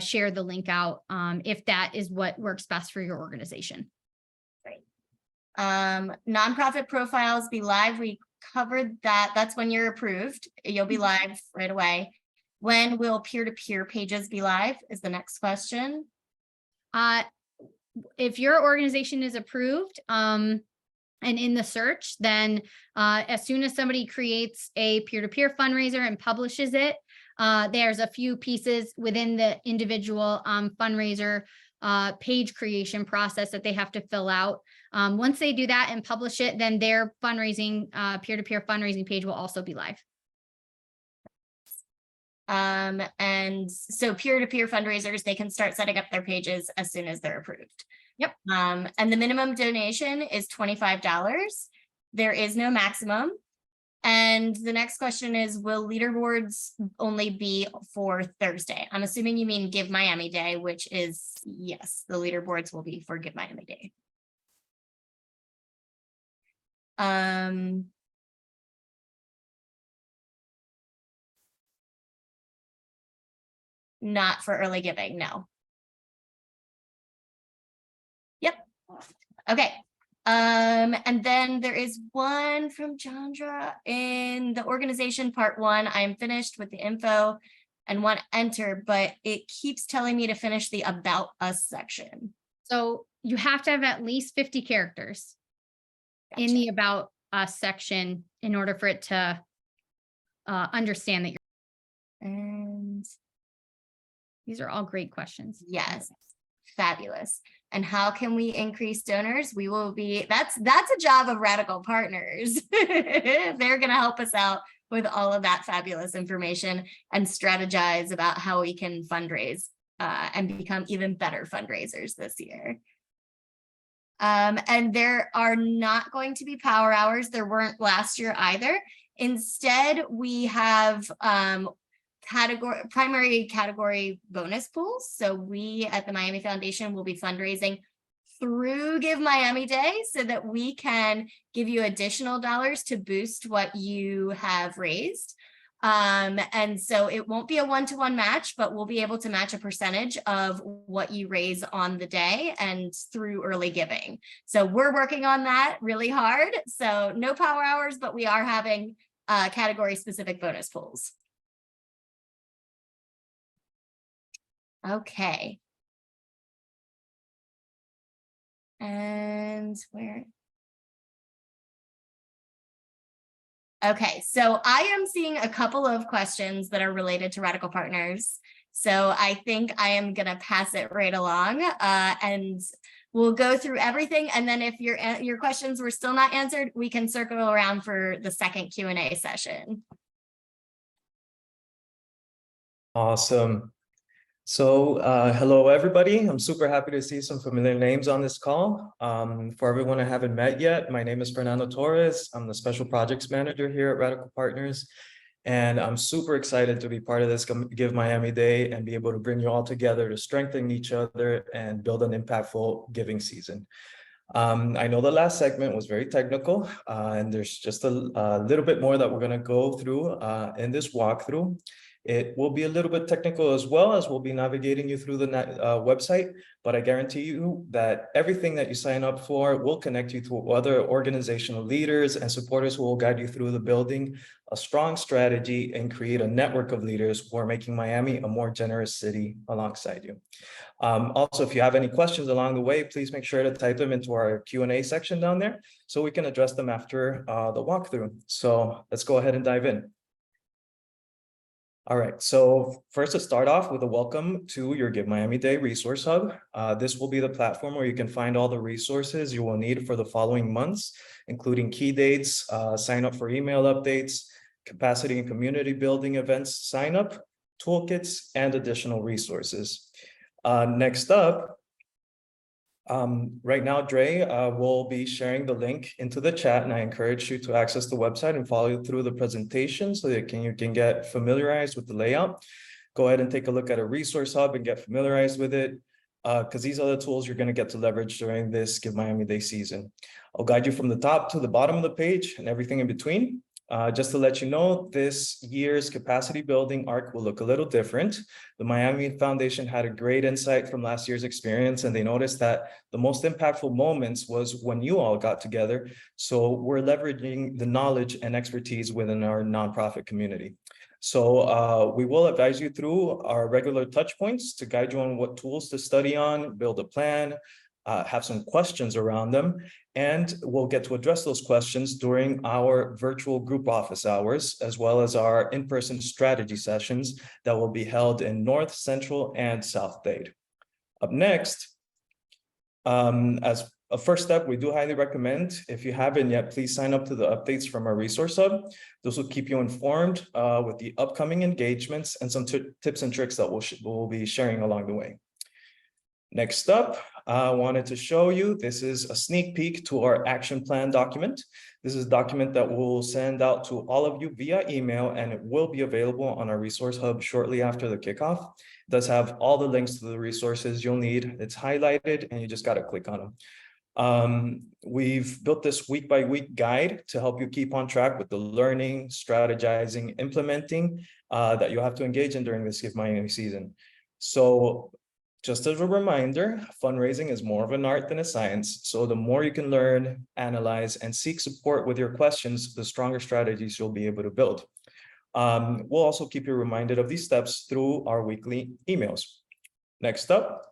share the link out if that is what works best for your organization. Nonprofit profiles be live. We covered that. That's when you're approved. You'll be live right away. When will peer-to-peer pages be live is the next question. If your organization is approved and in the search, then as soon as somebody creates a peer-to-peer fundraiser and publishes it, there's a few pieces within the individual fundraiser page creation process that they have to fill out. Once they do that and publish it, then their fundraising peer-to-peer fundraising page will also be live. And so peer-to-peer fundraisers, they can start setting up their pages as soon as they're approved. Yep. And the minimum donation is $25. There is no maximum. And the next question is, will leaderboards only be for Thursday? I'm assuming you mean Give Miami Day, which is, yes, the leaderboards will be for Give Miami Day. Not for early giving, no. Yep. Okay. And then there is one from Chandra in the organization part 1. I am finished with the info and want to enter, but it keeps telling me to finish the about us section. So you have to have at least 50 characters in the about us section in order for it to understand that you're. And These are all great questions. yes, fabulous. And how can we increase donors? We will be, that's a job of Radical Partners. They're going to help us out with all of that fabulous information and strategize about how we can fundraise and become even better fundraisers this year. And there are not going to be power hours. There weren't last year either. Instead, we have primary category bonus pools. So we at the Miami Foundation will be fundraising through Give Miami Day so that we can give you additional dollars to boost what you have raised. And so it won't be a one-to-one match, but we'll be able to match a percentage of what you raise on the day and through early giving. So we're working on that really hard. So no power hours, but we are having category specific bonus pools. Okay. And where? Okay, so I am seeing a couple of questions that are related to Radical Partners. So I think I am gonna pass it right along and we'll go through everything. And then if your questions were still not answered, we can circle around for the second Q&A session. Awesome. So hello, everybody. I'm super happy to see some familiar names on this call. For everyone I haven't met yet, my name is Fernando Torres. I'm the Special Projects Manager here at Radical Partners. And I'm super excited to be part of this Give Miami Day and be able to bring you all together to strengthen each other and build an impactful giving season. I know the last segment was very technical and there's just a little bit more that we're going to go through in this walkthrough. It will be a little bit technical as well, as we'll be navigating you through the website, but I guarantee you that everything that you sign up for will connect you to other organizational leaders and supporters who will guide you through the building a strong strategy and create a network of leaders who are making Miami a more generous city alongside you. Also, if you have any questions along the way, please make sure to type them into our Q&A section down there so we can address them after the walkthrough. So let's go ahead and dive in. All right, so first to start off with a welcome to your Give Miami Day Resource Hub. This will be the platform where you can find all the resources you will need for the following months, including key dates, sign up for email updates, capacity and community building events, sign up, toolkits, and additional resources. Next up, right now, Dre will be sharing the link into the chat, and I encourage you to access the website and follow through the presentation so that you can get familiarized with the layout. Go ahead and take a look at a resource hub and get familiarized with it, because these are the tools you're going to get to leverage during this Give Miami Day season. I'll guide you from the top to the bottom of the page and everything in between. Just to let you know, this year's capacity building arc will look a little different. The Miami Foundation had a great insight from last year's experience, and they noticed that the most impactful moments was when you all got together. So we're leveraging the knowledge and expertise within our nonprofit community. So we will advise you through our regular touch points to guide you on what tools to study on, build a plan, have some questions around them, and we'll get to address those questions during our virtual group office hours, as well as our in-person strategy sessions that will be held in North, Central, and South Dade. Up next, as a first step, we do highly recommend, if you haven't yet, please sign up to the updates from our resource hub. This will keep you informed with the upcoming engagements and some tips and tricks that we'll be sharing along the way. Next up, I wanted to show you, this is a sneak peek to our action plan document. This is a document that we'll send out to all of you via email, and it will be available on our resource hub shortly after the kickoff. It does have all the links to the resources you'll need. It's highlighted and you just got to click on them. We've built this week by week guide to help you keep on track with the learning, strategizing, implementing that you'll have to engage in during this Give Miami season. So just as a reminder, fundraising is more of an art than a science. So the more you can learn, analyze, and seek support with your questions, the stronger strategies you'll be able to build. We'll also keep you reminded of these steps through our weekly emails. Next up,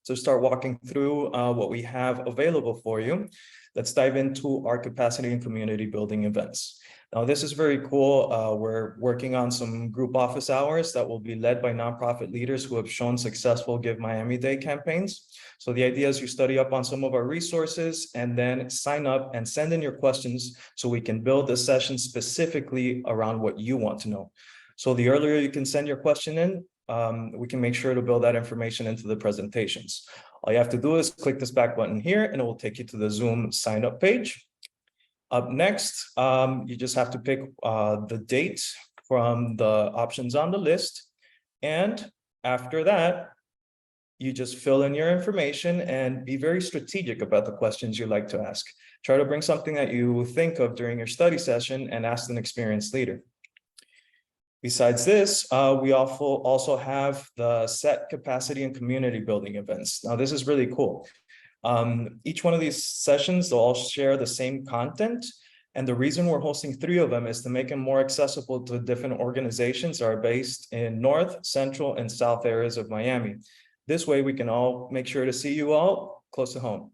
to start walking through what we have available for you, let's dive into our capacity and community building events. Now, this is very cool. We're working on some group office hours that will be led by nonprofit leaders who have shown successful Give Miami Day campaigns. So the idea is you study up on some of our resources and then sign up and send in your questions so we can build a session specifically around what you want to know. So the earlier you can send your question in, we can make sure to build that information into the presentations. All you have to do is click this back button here and it will take you to the Zoom sign up page. Up next, you just have to pick the date from the options on the list. And after that, you just fill in your information and be very strategic about the questions you like to ask. Try to bring something that you think of during your study session and ask an experienced leader. Besides this, we also have the set capacity and community building events. Now, this is really cool. Each one of these sessions, they'll all share the same content. And the reason we're hosting 3 of them is to make them more accessible to different organizations that are based in North, Central, and South areas of Miami. This way, we can all make sure to see you all close to home.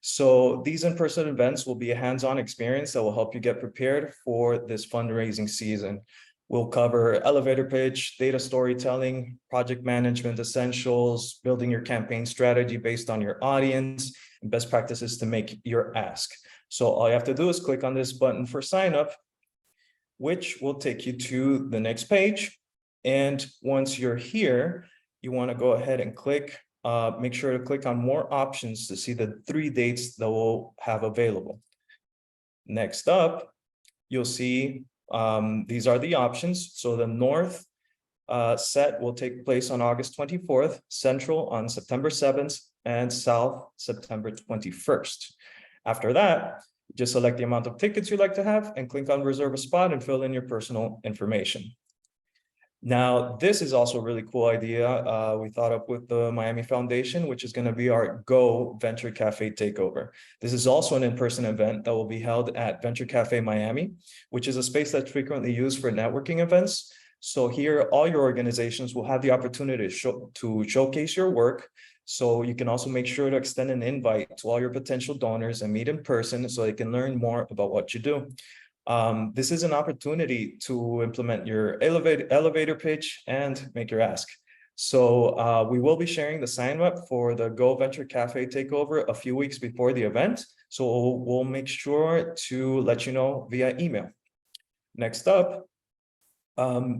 So these in-person events will be a hands-on experience that will help you get prepared for this fundraising season. We'll cover elevator pitch, data storytelling, project management essentials, building your campaign strategy based on your audience, and best practices to make your ask. So all you have to do is click on this button for sign up, which will take you to the next page. And once you're here, you want to go ahead and click, make sure to click on more options to see the 3 dates that we'll have available. Next up, you'll see these are the options. So the North set will take place on August 24th, Central on September 7th, and South September 21st. After that, just select the amount of tickets you'd like to have and click on reserve a spot and fill in your personal information. Now, this is also a really cool idea. We thought up with the Miami Foundation, which is going to be our Go Venture Cafe Takeover. This is also an in-person event that will be held at Venture Cafe Miami, which is a space that's frequently used for networking events. So here, all your organizations will have the opportunity to showcase your work. So you can also make sure to extend an invite to all your potential donors and meet in person so they can learn more about what you do. This is an opportunity to implement your elevator pitch and make your ask. So we will be sharing the sign up for the Go Venture Cafe Takeover a few weeks before the event. So we'll make sure to let you know via email. Next up,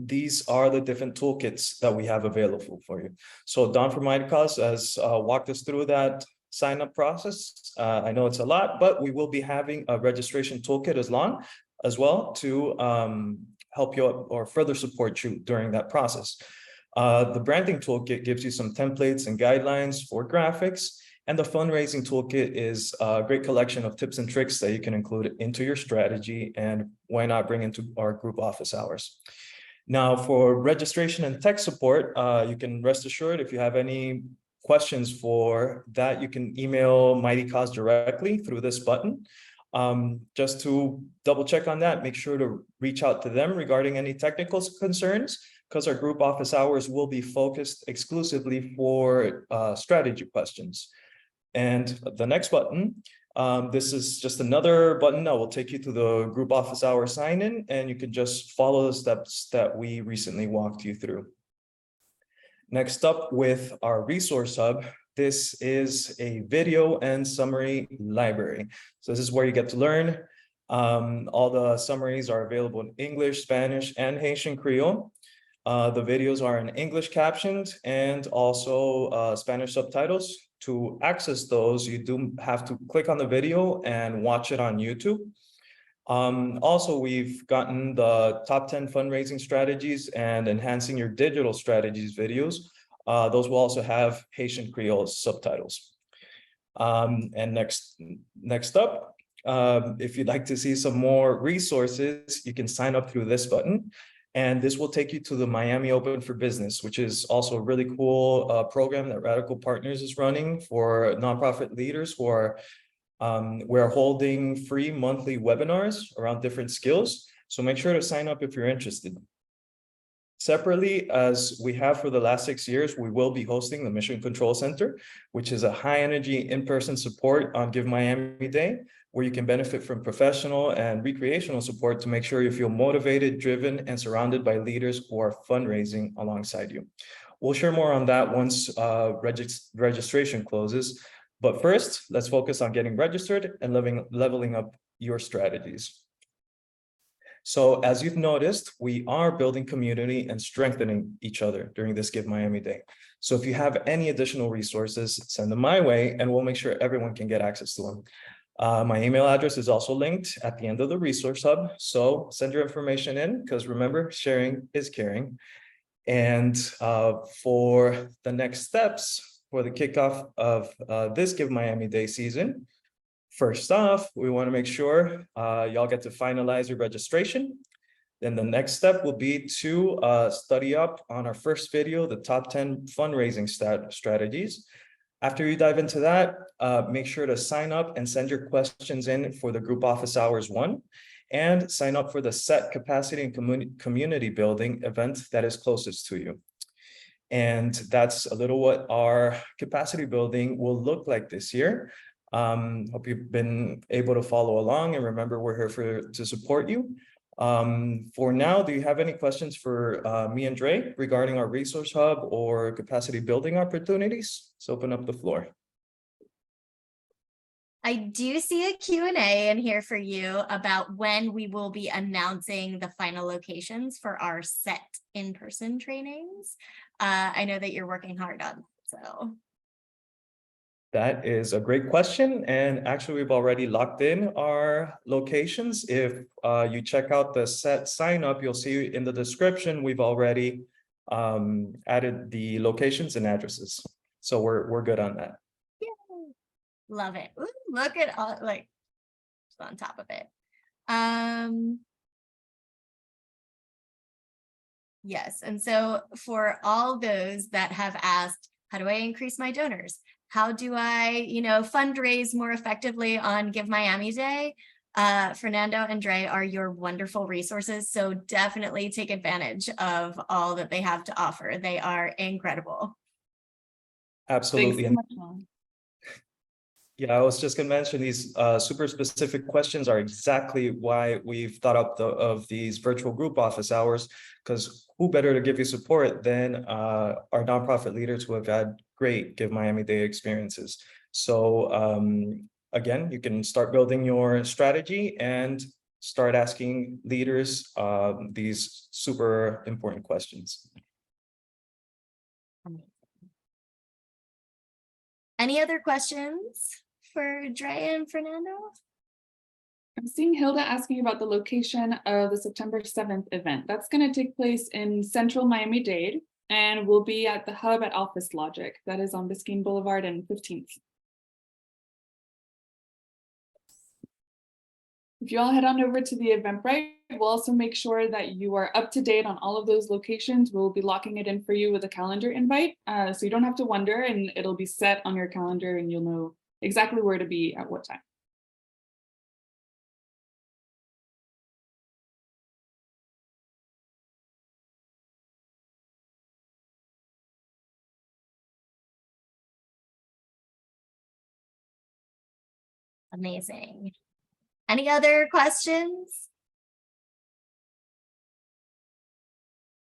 these are the different toolkits that we have available for you. So Don from Mightycause has walked us through that sign up process. I know it's a lot, but we will be having a registration toolkit as well to help you out or further support you during that process. The branding toolkit gives you some templates and guidelines for graphics, and the fundraising toolkit is a great collection of tips and tricks that you can include into your strategy, and why not bring into our group office hours. Now, for registration and tech support, you can rest assured if you have any questions for that, you can email Mightycause directly through this button. Just to double check on that, make sure to reach out to them regarding any technical concerns, because our group office hours will be focused exclusively for strategy questions. And the next button, this is just another button that will take you to the group office hour sign in, and you can just follow the steps that we recently walked you through. Next up, with our resource hub, this is a video and summary library. So this is where you get to learn. All the summaries are available in English, Spanish, and Haitian Creole. The videos are in English captioned and also Spanish subtitles. To access those, you do have to click on the video and watch it on YouTube. Also, we've gotten the top 10 fundraising strategies and enhancing your digital strategies videos. Those will also have Haitian Creole subtitles. And next up, if you'd like to see some more resources, you can sign up through this button. And this will take you to the Miami Open for Business, which is also a really cool program that Radical Partners is running for nonprofit leaders who are we're holding free monthly webinars around different skills. So make sure to sign up if you're interested. Separately, as we have for the last 6 years, we will be hosting the Mission Control Center, which is a high energy in-person support on Give Miami Day, where you can benefit from professional and recreational support to make sure you feel motivated, driven, and surrounded by leaders who are fundraising alongside you. We'll share more on that once registration closes. But first, let's focus on getting registered and leveling up your strategies. So as you've noticed, we are building community and strengthening each other during this Give Miami Day. So if you have any additional resources, send them my way and we'll make sure everyone can get access to them. My email address is also linked at the end of the resource hub. So send your information in, because remember, sharing is caring. And for the next steps for the kickoff of this Give Miami Day season, first off, we want to make sure y'all get to finalize your registration. Then the next step will be to study up on our first video, the top 10 fundraising strategies. After you dive into that, make sure to sign up and send your questions in for the group office hours 1, and sign up for the set capacity and community building event that is closest to you. And that's a little what our capacity building will look like this year. Hope you've been able to follow along, and remember, we're here to support you. For now, do you have any questions for me and Dre regarding our resource hub or capacity building opportunities? Let's open up the floor. I do see a Q&A in here for you about when we will be announcing the final locations for our set in-person trainings. I know that you're working hard on, so. That is a great question. And actually, we've already locked in our locations. If you check out the set sign up, you'll see in the description, we've already added the locations and addresses. So we're good on that. Yay. Love it. Ooh, look at all, like, on top of it. Yes, and so for all those that have asked, how do I increase my donors? How do I, fundraise more effectively on Give Miami Day? Fernando and Dre are your wonderful resources, so definitely take advantage of all that they have to offer. They are incredible. Absolutely. Thanks so much, Molly. Yeah, I was just gonna mention these super specific questions are exactly why we've thought up of these virtual group office hours, because who better to give you support than our nonprofit leaders who have had great Give Miami Day experiences. So again, you can start building your strategy and start asking leaders these super important questions. Any other questions for Dre and Fernando? I'm seeing Hilda asking about the location of the September 7th event. That's going to take place in central Miami-Dade and will be at the hub at Office Logic. That is on Biscayne Boulevard and 15th. If you all head on over to the Eventbrite, we'll also make sure that you are up to date on all of those locations. We'll be locking it in for you with a calendar invite. So you don't have to wonder, and it'll be set on your calendar and you'll know exactly where to be at what time. Amazing. Any other questions?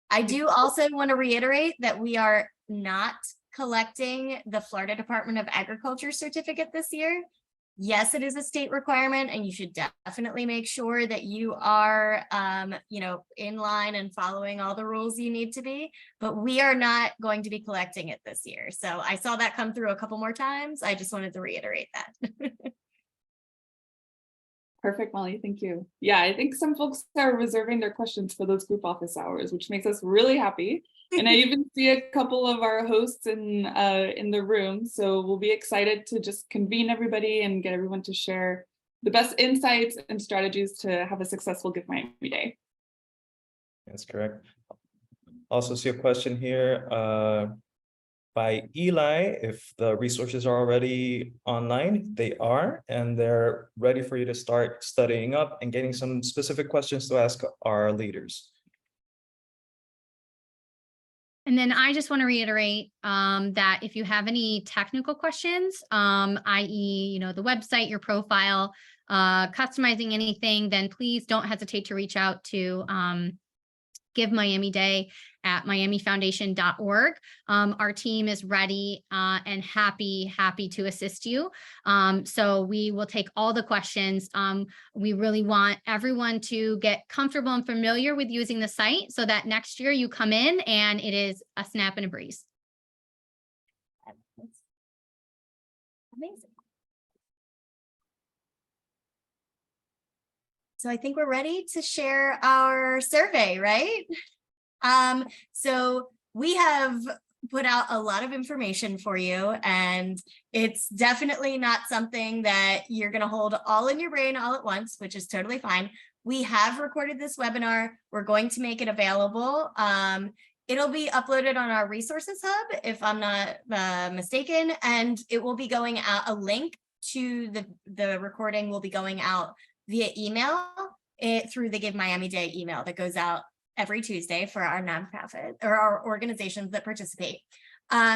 I do also want to reiterate that we are not collecting the Florida Department of Agriculture certificate this year. Yes, it is a state requirement, and you should definitely make sure that you are, in line and following all the rules you need to be, but we are not going to be collecting it this year. So I saw that come through a couple more times. I just wanted to reiterate that. Perfect, Molly, thank you. Yeah, I think some folks are reserving their questions for those group office hours, which makes us really happy. And I even see a couple of our hosts in the room. So we'll be excited to just convene everybody and get everyone to share the best insights and strategies to have a successful Give Miami Day. That's correct. Also see a question here by Eli. If the resources are already online, they are, and they're ready for you to start studying up and getting some specific questions to ask our leaders. And then I just want to reiterate that if you have any technical questions, i.e., the website, your profile, customizing anything, then please don't hesitate to reach out to Give Miami Day at miamifoundation.org. Our team is ready and happy to assist you. So we will take all the questions. We really want everyone to get comfortable and familiar with using the site so that next year you come in and it is a snap and a breeze. Amazing. So I think we're ready to share our survey, right? So we have put out a lot of information for you, and it's definitely not something that you're going to hold all in your brain all at once, which is totally fine. We have recorded this webinar. We're going to make it available. It'll be uploaded on our resources hub, if I'm not mistaken, and it will be going out. A link to the recording will be going out via email through the Give Miami Day email that goes out every Tuesday for our nonprofit or our organizations that participate.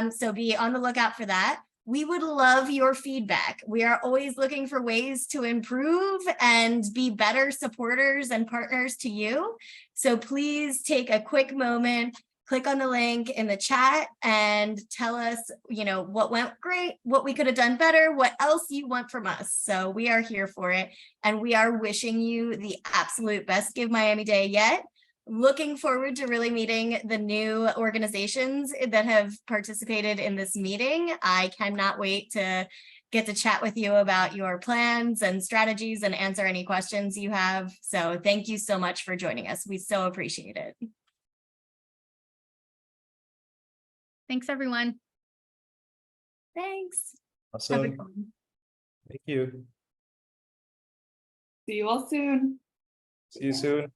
So be on the lookout for that. We would love your feedback. We are always looking for ways to improve and be better supporters and partners to you. So please take a quick moment, click on the link in the chat and tell us, what went great, what we could have done better, what else you want from us. So we are here for it. And we are wishing you the absolute best Give Miami Day yet. Looking forward to really meeting the new organizations that have participated in this meeting. I cannot wait to get to chat with you about your plans and strategies and answer any questions you have. So thank you so much for joining us. We so appreciate it. Thanks, everyone. Thanks. Awesome. Have a good one. Thank you. See you all soon. See you soon.